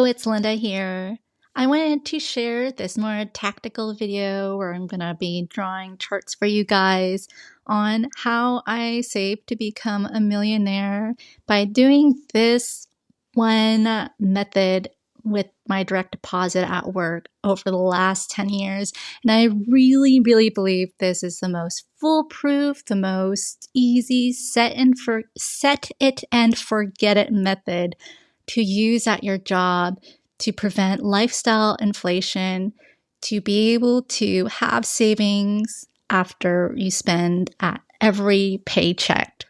it's Linda here. I wanted to share this more tactical video where I'm going to be drawing charts for you guys on how I save to become a millionaire by doing this one method with my direct deposit at work over the last 10 years. And I really believe this is the most foolproof, the most easy set it and forget it method to use at your job to prevent lifestyle inflation, to be able to have savings after you spend at every paycheck.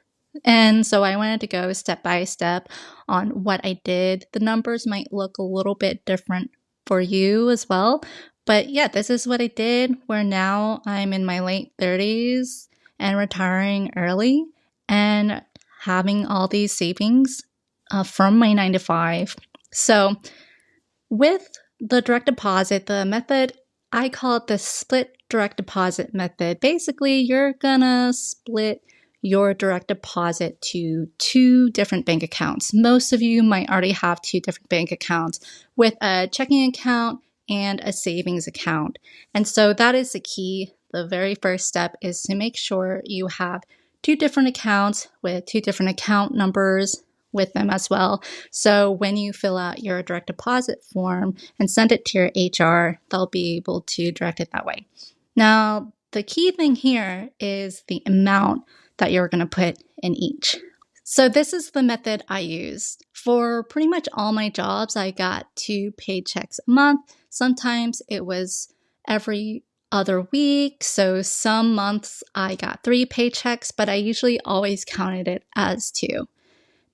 And so I wanted to go step by step on what I did. The numbers might look a little bit different for you as well. But yeah, this is what I did, where now I'm in my late 30s and retiring early and having all these savings from my 9-to-5. So with the direct deposit, the method, I call it the split direct deposit method. Basically, you're gonna split your direct deposit to 2 different bank accounts. Most of you might already have 2 different bank accounts with a checking account and a savings account. And so that is the key. The very first step is to make sure you have 2 different accounts with 2 different account numbers with them as well. So when you fill out your direct deposit form and send it to your HR, they'll be able to direct it that way. Now, the key thing here is the amount that you're going to put in each. So this is the method I used. For pretty much all my jobs, I got 2 paychecks a month. Sometimes it was every other week. So some months I got 3 paychecks, but I usually always counted it as 2.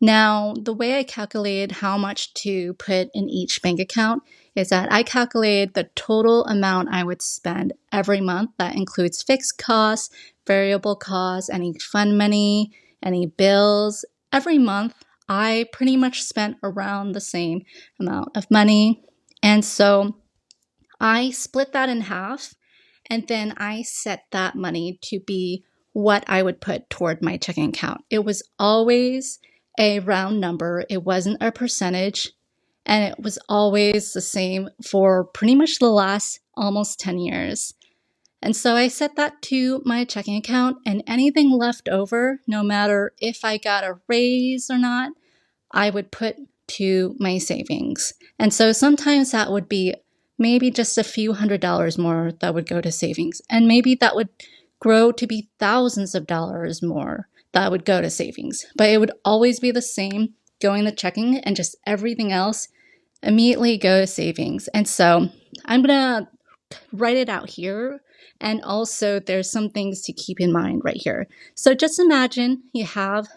Now, the way I calculated how much to put in each bank account is that I calculated the total amount I would spend every month. That includes fixed costs, variable costs, any fund money, any bills. Every month, I pretty much spent around the same amount of money. And so I split that in half, and then I set that money to be what I would put toward my checking account. It was always a round number. It wasn't a percentage, and it was always the same for pretty much the last almost 10 years. And so I set that to my checking account, and anything left over, no matter if I got a raise or not, I would put to my savings. And so sometimes that would be maybe just a few $100s more that would go to savings, and maybe that would grow to be thousands of dollars more that would go to savings. But it would always be the same, going to checking, and just everything else immediately go to savings. And so I'm gonna write it out here, and also there's some things to keep in mind right here. So just imagine you have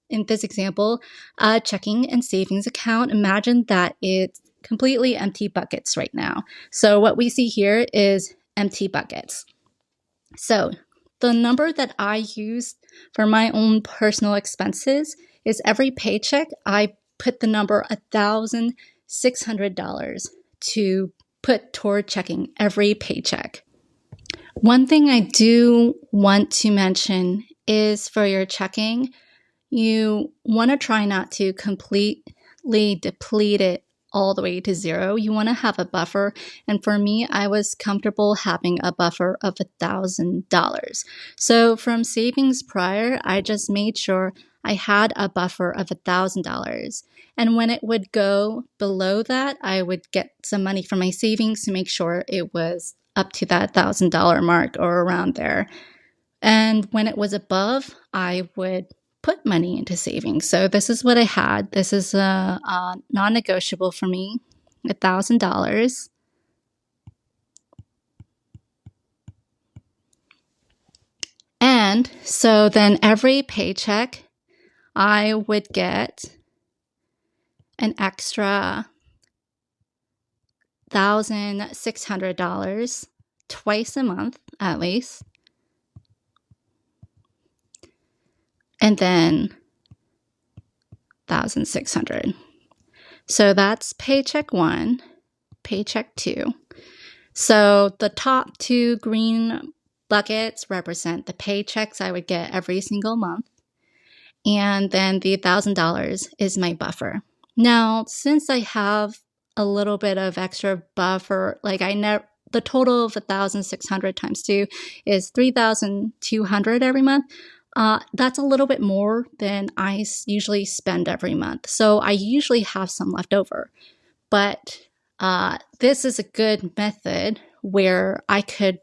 in this example a checking and savings account. Imagine that it's completely empty buckets right now. So what we see here is empty buckets. So the number that I use for my own personal expenses is every paycheck, I put the number $1,600 to put toward checking every paycheck. One thing I do want to mention is for your checking, you want to try not to completely deplete it all the way to zero. You want to have a buffer. And for me, I was comfortable having a buffer of $1,000. So from savings prior, I just made sure I had a buffer of $1,000. And when it would go below that, I would get some money from my savings to make sure it was up to that $1,000 mark or around there. And when it was above, I would put money into savings. So this is what I had. This is a non-negotiable for me, $1,000. And so then every paycheck, I would get an extra $1,600 twice a month at least. And then 1,600. So that's paycheck 1, paycheck 2. So the top 2 green buckets represent the paychecks I would get every single month. And then the $1,000 is my buffer. Now, since I have a little bit of extra buffer. Like the total of 1,600 times 2 is 3,200 every month. That's a little bit more than I usually spend every month. So I usually have some left over. But this is a good method where I could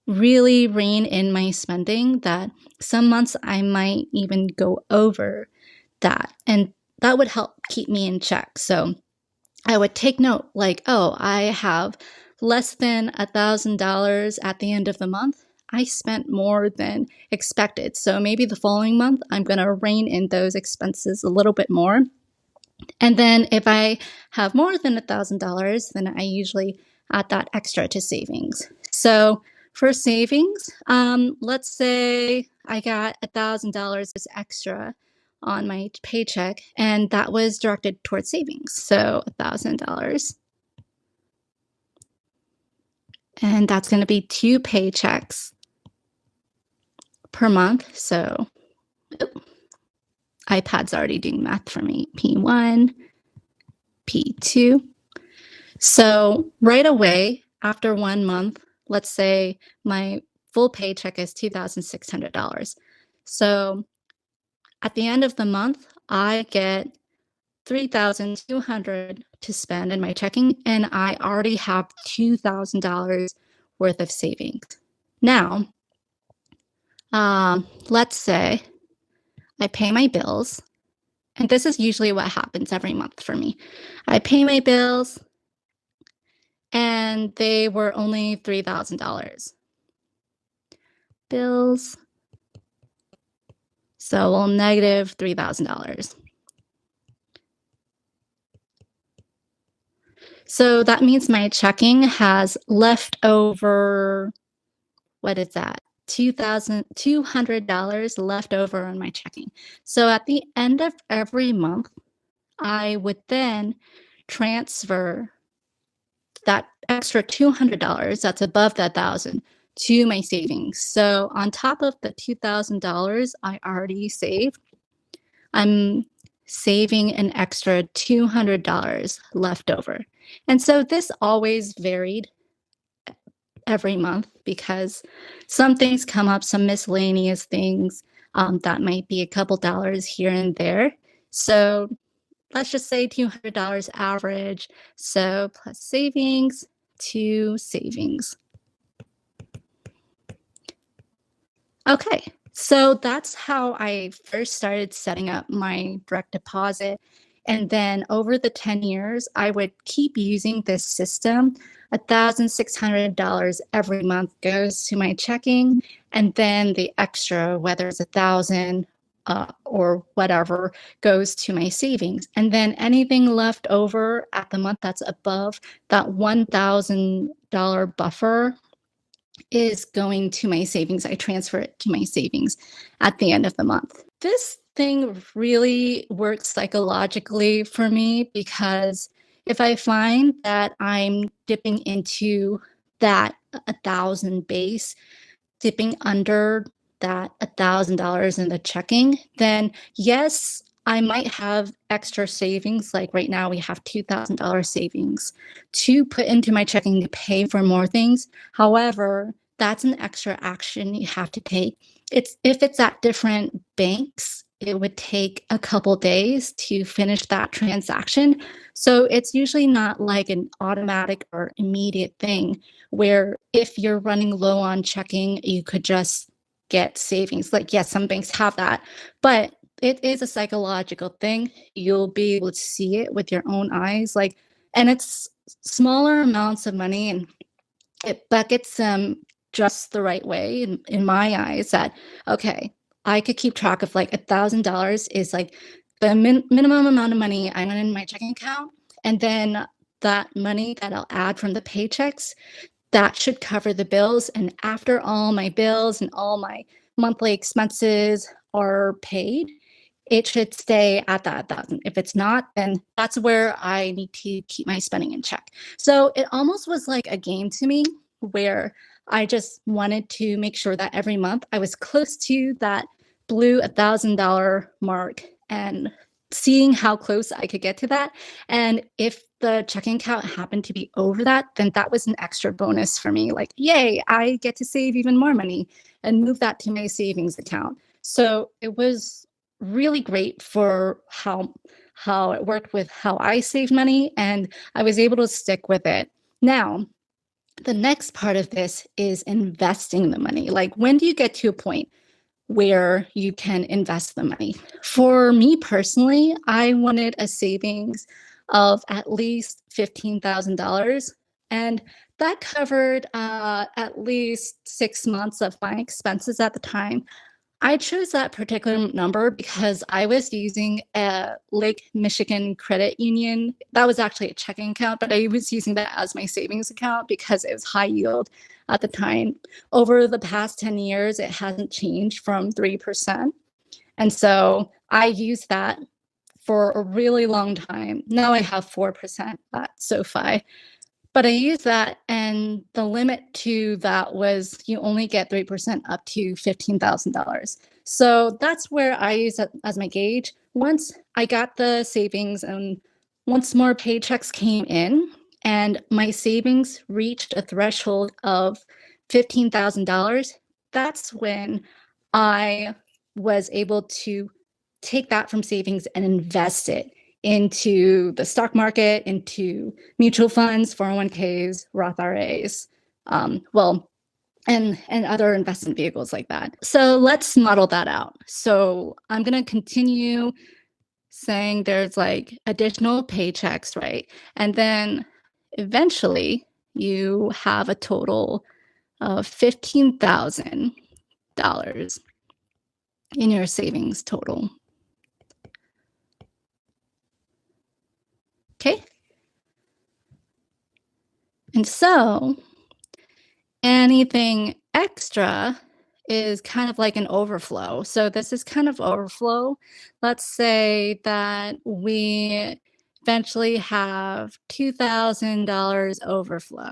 really rein in my spending, that some months I might even go over that. And that would help keep me in check. So I would take note, like, oh, I have less than $1,000 at the end of the month. I spent more than expected. So maybe the following month, I'm going to rein in those expenses a little bit more. And then if I have more than $1,000, then I usually add that extra to savings. So for savings, let's say I got $1,000 extra on my paycheck, and that was directed towards savings. So $1,000. And that's going to be 2 paychecks per month. So iPad's already doing math for me. P1, P2. So right away, after 1 month, let's say my full paycheck is $2,600. So at the end of the month, I get $3,200 to spend in my checking, and I already have $2,000 worth of savings. Now, let's say I pay my bills, and this is usually what happens every month for me. I pay my bills, and they were only $3,000. Bills, so we'll negative $3,000. So that means my checking has left over, what is that? $2,200 left over on my checking. So at the end of every month, I would then transfer that extra $200 that's above that 1,000 to my savings. So on top of the $2,000 I already saved, I'm saving an extra $200 left over. And so this always varied every month because some things come up, some miscellaneous things that might be a couple dollars here and there. So let's just say $200 average. So plus savings to savings. Okay, so that's how I first started setting up my direct deposit. And then over the 10 years, I would keep using this system. $1,600 every month goes to my checking, and then the extra, whether it's 1,000 or whatever, goes to my savings. And then anything left over at the month that's above that $1,000 buffer is going to my savings. I transfer it to my savings at the end of the month. This thing really works psychologically for me because if I find that I'm dipping into that 1,000 base, dipping under that $1,000 in the checking, then yes, I might have extra savings. Like right now, we have $2,000 savings to put into my checking to pay for more things. However, that's an extra action you have to take. If it's at different banks, it would take a couple days to finish that transaction. So it's usually not like an automatic or immediate thing where if you're running low on checking, you could just get savings. Like, yes, some banks have that, but it is a psychological thing. You'll be able to see it with your own eyes. Like, and it's smaller amounts of money, and it buckets them just the right way in my eyes that, okay, I could keep track of like $1,000 is like the minimum amount of money I want in my checking account. And then that money that I'll add from the paychecks, that should cover the bills. And after all my bills and all my monthly expenses are paid, it should stay at that 1,000. If it's not, then that's where I need to keep my spending in check. So it almost was like a game to me where I just wanted to make sure that every month I was close to that blue $1,000 mark. And seeing how close I could get to that. And if the checking account happened to be over that, then that was an extra bonus for me. Like, yay, I get to save even more money and move that to my savings account. So it was really great for how it worked with how I saved money, and I was able to stick with it. Now, the next part of this is investing the money. Like, when do you get to a point where you can invest the money? For me personally, I wanted a savings of at least $15,000. And that covered at least 6 months of my expenses at the time. I chose that particular number because I was using a Lake Michigan Credit Union. That was actually a checking account, but I was using that as my savings account because it was high yield at the time. Over the past 10 years, it hasn't changed from 3%. And so I used that for a really long time. Now I have 4% at SoFi. But I used that, and the limit to that was you only get 3% up to $15,000. So that's where I use it as my gauge. Once I got the savings and once more paychecks came in and my savings reached a threshold of $15,000, that's when I was able to take that from savings and invest it into the stock market, into mutual funds, 401ks, Roth IRAs, and other investment vehicles like that. So let's model that out. So I'm going to continue saying there's like additional paychecks, right? And then eventually you have a total of $15,000 in your savings total. Okay. And so anything extra is kind of like an overflow. So this is kind of overflow. Let's say that we eventually have $2,000 overflow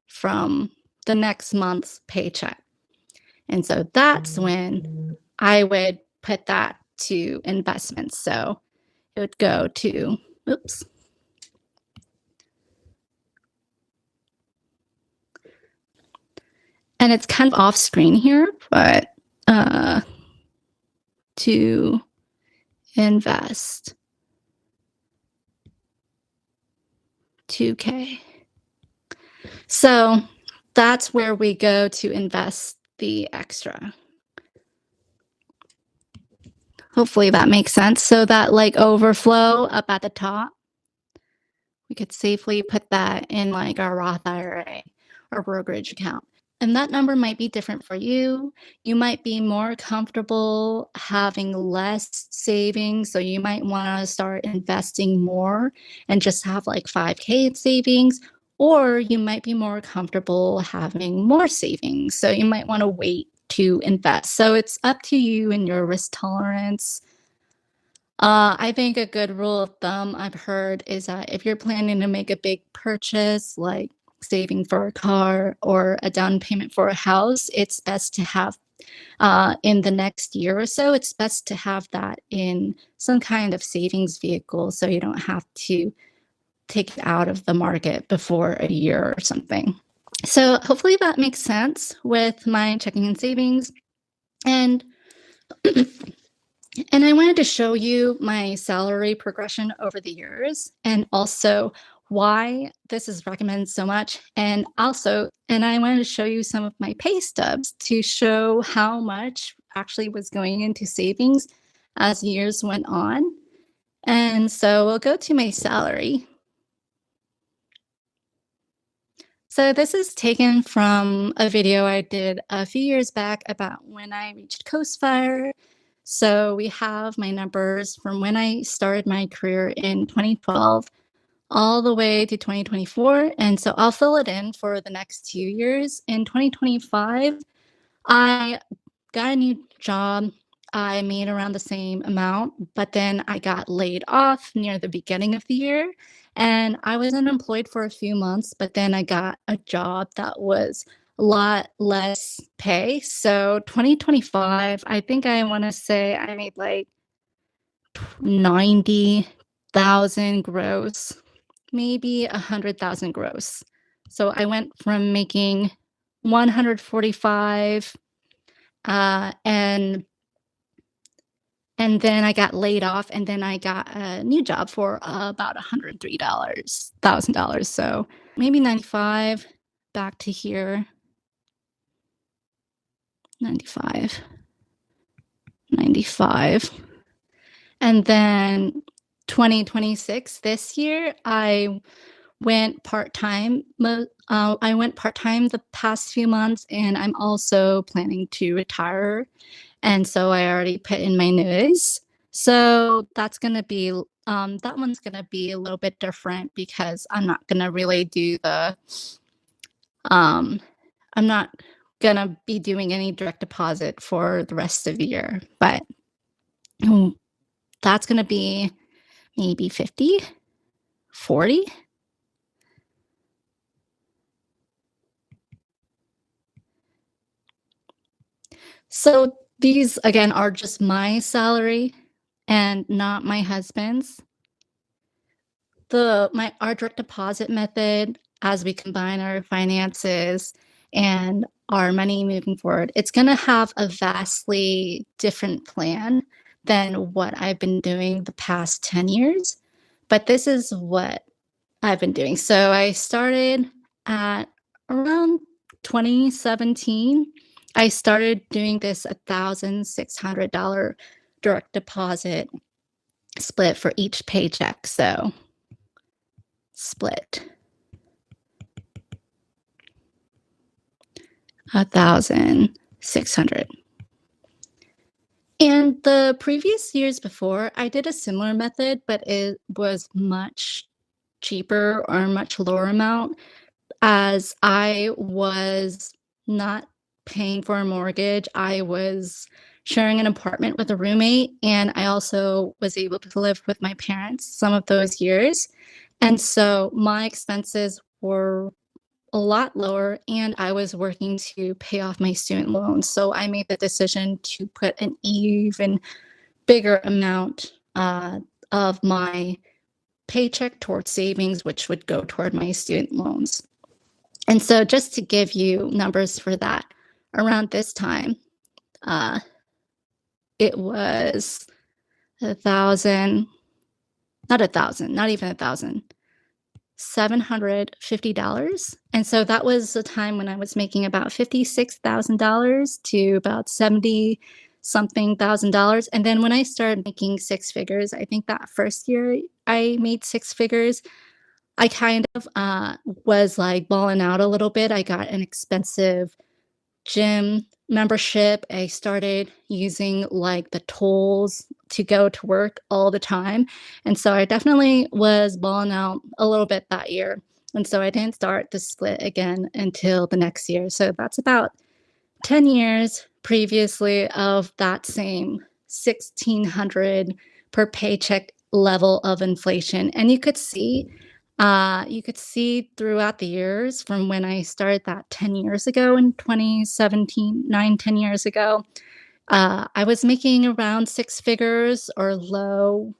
from the next month's paycheck. And so that's when I would put that to investments. So it would go to, oops. And it's kind of off screen here, but to invest $2K. So that's where we go to invest the extra. Hopefully that makes sense. So that like overflow up at the top, we could safely put that in like our Roth IRA or brokerage account. And that number might be different for you. You might be more comfortable having less savings. So you might want to start investing more and just have like 5K in savings. Or you might be more comfortable having more savings. So you might want to wait to invest. So it's up to you and your risk tolerance. I think a good rule of thumb I've heard is that if you're planning to make a big purchase, like saving for a car or a down payment for a house, it's best to have in the next year or so, it's best to have that in some kind of savings vehicle so you don't have to take it out of the market before a year or something. So hopefully that makes sense with my checking and savings. And I wanted to show you my salary progression over the years and also why this is recommended so much. And I wanted to show you some of my pay stubs to show how much actually was going into savings as years went on. And so we'll go to my salary. So this is taken from a video I did a few years back about when I reached Coast Fire. So we have my numbers from when I started my career in 2012 all the way to 2024. And so I'll fill it in for the next 2 years. In 2025, I got a new job. I made around the same amount, but then I got laid off near the beginning of the year. And I was unemployed for a few months, but then I got a job that was a lot less pay. So 2025, I think I want to say I made like 90,000 gross, maybe 100,000 gross. So I went from making 145, and then I got laid off, and then I got a new job for about $103,000. So maybe 95, back to here, 95, 95. And then 2026, this year, I went part-time. I went part-time the past few months, and I'm also planning to retire. And so I already put in my notice. So that's gonna be that one's gonna be a little bit different because I'm not gonna really do the um I'm not gonna be doing any direct deposit for the rest of the year. But that's gonna be maybe 50, 40. So these again are just my salary and not my husband's. Our direct deposit method, as we combine our finances and our money moving forward, it's going to have a vastly different plan than what I've been doing the past 10 years. But this is what I've been doing. So I started at around 2017. I started doing this $1,600 direct deposit split for each paycheck. So split 1,600. And the previous years before, I did a similar method, but it was much cheaper or much lower amount, as I was not paying for a mortgage. I was sharing an apartment with a roommate, and I also was able to live with my parents some of those years. And so my expenses were a lot lower, and I was working to pay off my student loans. So I made the decision to put an even bigger amount of my paycheck towards savings, which would go toward my student loans. And so just to give you numbers for that, around this time, uh, it was 1,000, not 1,000, not even 1,000, $750. And so that was a time when I was making about $56,000 to about 70 something thousand dollars. And then when I started making six figures, I think that first year I made six figures, I kind of was like balling out a little bit. I got an expensive gym membership. I started using like the tolls to go to work all the time. And so I definitely was balling out a little bit that year. And so I didn't start the split again until the next year. So that's about 10 years previously of that same 1,600 per paycheck level of inflation. And you could see throughout the years from when I started that 10 years ago in 2017, 10 years ago, I was making around six figures or low,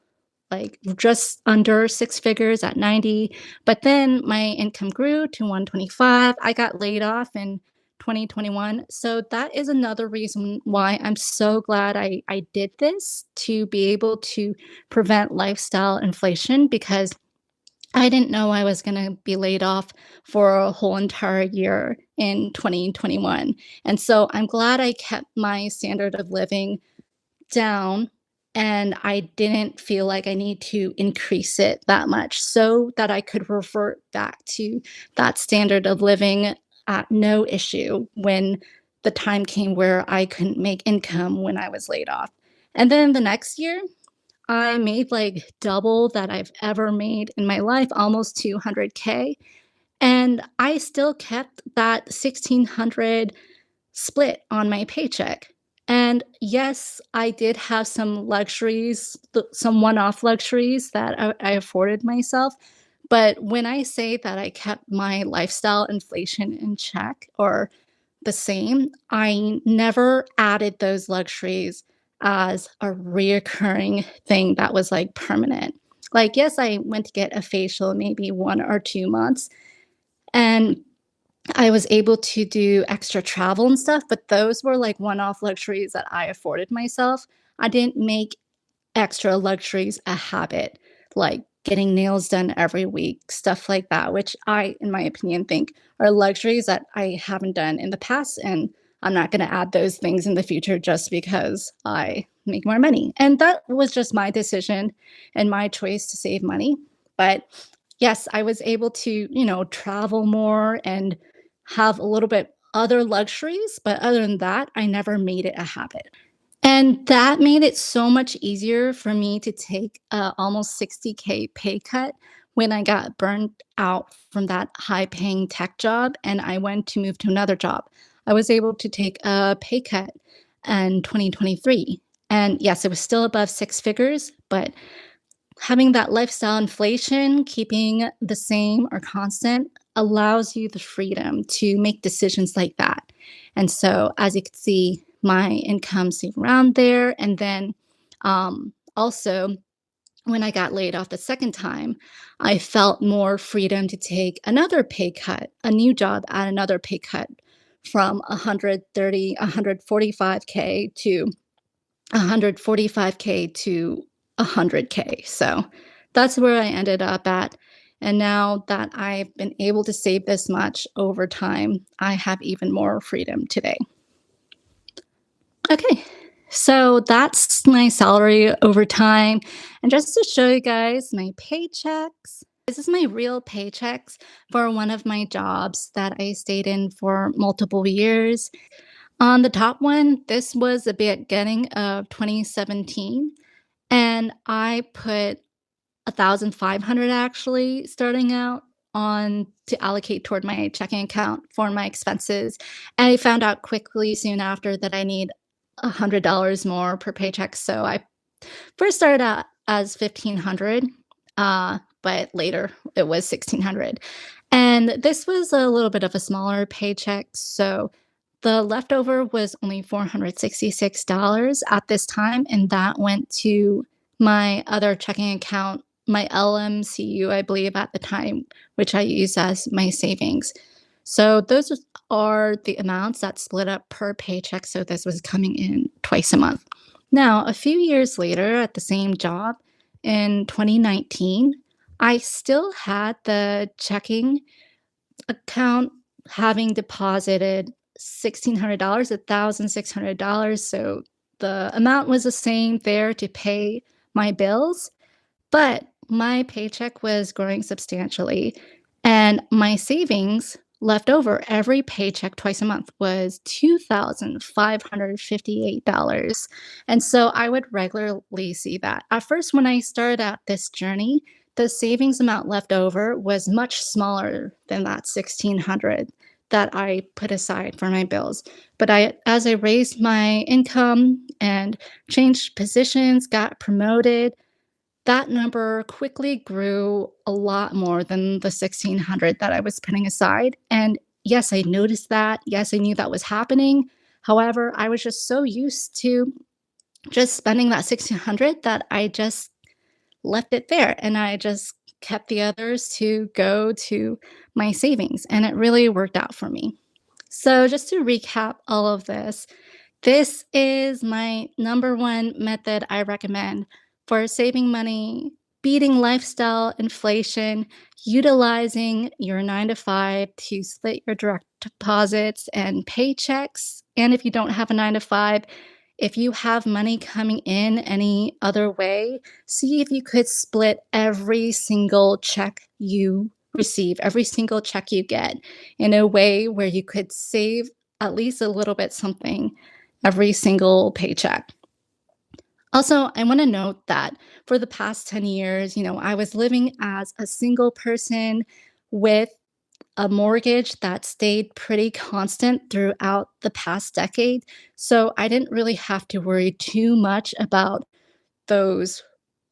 like just under six figures at 90. But then my income grew to 125. I got laid off in 2021. So that is another reason why I'm so glad I did this, to be able to prevent lifestyle inflation, because I didn't know I was going to be laid off for a whole entire year in 2021. And so I'm glad I kept my standard of living down, and I didn't feel like I need to increase it that much so that I could revert back to that standard of living at no issue when the time came where I couldn't make income when I was laid off. And then the next year, I made like double that I've ever made in my life, almost 200K. And I still kept that 1,600 split on my paycheck. And yes, I did have some luxuries, some one off luxuries that I afforded myself. But when I say that I kept my lifestyle inflation in check or the same, I never added those luxuries as a reoccurring thing that was like permanent. Like, yes, I went to get a facial maybe 1 or 2 months, and I was able to do extra travel and stuff, but those were like one off luxuries that I afforded myself. I didn't make extra luxuries a habit, like getting nails done every week, stuff like that, which I, in my opinion, think are luxuries that I haven't done in the past. And I'm not going to add those things in the future just because I make more money. And that was just my decision and my choice to save money. But yes, I was able to, travel more and have a little bit other luxuries. But other than that, I never made it a habit. And that made it so much easier for me to take a almost 60K pay cut when I got burned out from that high-paying tech job and I went to move to another job. I was able to take a pay cut in 2023. And yes, it was still above six figures, but having that lifestyle inflation, keeping the same or constant, allows you the freedom to make decisions like that. And so, as you can see, my income stayed around there. And then also, when I got laid off the second time, I felt more freedom to take another pay cut, a new job at another pay cut from 130, 145K to 145K to 100K. So that's where I ended up at. And now that I've been able to save this much over time, I have even more freedom today. Okay, so that's my salary over time. And just to show you guys my paychecks, this is my real paychecks for one of my jobs that I stayed in for multiple years. On the top one, this was the beginning of 2017, and I put 1,500 actually starting out on to allocate toward my checking account for my expenses. And I found out quickly soon after that I need $100 more per paycheck. So I first started out as 1,500, but later it was 1,600. And this was a little bit of a smaller paycheck. So the leftover was only $466 at this time, and that went to my other checking account, my LMCU, I believe at the time, which I use as my savings. So those are the amounts that split up per paycheck. So this was coming in twice a month. Now, a few years later at the same job in 2019, I still had the checking account having deposited $1,600, $1,600. So the amount was the same there to pay my bills, but my paycheck was growing substantially. And my savings left over every paycheck twice a month was $2,558. And so I would regularly see that. At first, when I started out this journey, the savings amount left over was much smaller than that 1,600 that I put aside for my bills. But as I raised my income and changed positions, got promoted, that number quickly grew a lot more than the 1,600 that I was putting aside. And yes, I noticed that. Yes, I knew that was happening. However, I was just so used to just spending that 1,600 that I just left it there and I just kept the others to go to my savings. And it really worked out for me. So, just to recap all of this is my number one method I recommend for saving money, beating lifestyle inflation, utilizing your 9 to 5 to split your direct deposits and paychecks. And if you don't have a 9 to 5, if you have money coming in any other way, see if you could split every single check you receive, every single check you get in a way where you could save at least a little bit something every single paycheck. Also, I want to note that for the past 10 years, I was living as a single person with a mortgage that stayed pretty constant throughout the past decade. So I didn't really have to worry too much about those,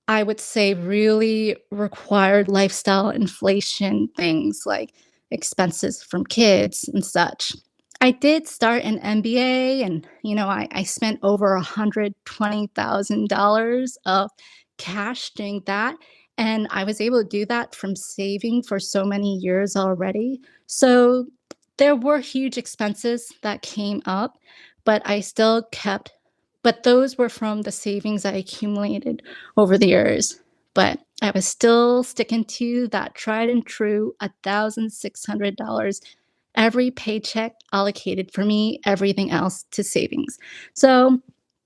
I would say, really required lifestyle inflation things like expenses from kids and such. I did start an MBA and, I spent over $120,000 of cash doing that. And I was able to do that from saving for so many years already. So there were huge expenses that came up, but I still kept, but those were from the savings I accumulated over the years. But I was still sticking to that tried and true $1,600 every paycheck allocated for me, everything else to savings. So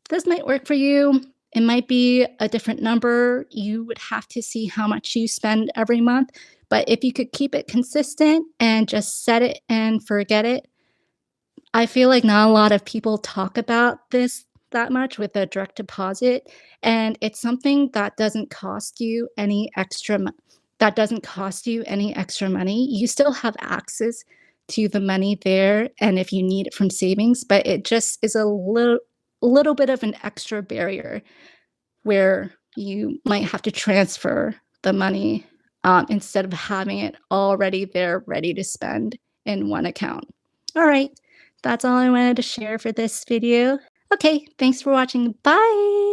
this might work for you. It might be a different number. You would have to see how much you spend every month. But if you could keep it consistent and just set it and forget it, I feel like not a lot of people talk about this that much with a direct deposit, and it's something that doesn't cost you any extra money. You still have access to the money there, and if you need it from savings, but it just is a little bit of an extra barrier where you might have to transfer the money instead of having it already there ready to spend in one account. All right, that's all I wanted to share for this video. Okay, thanks for watching. Bye!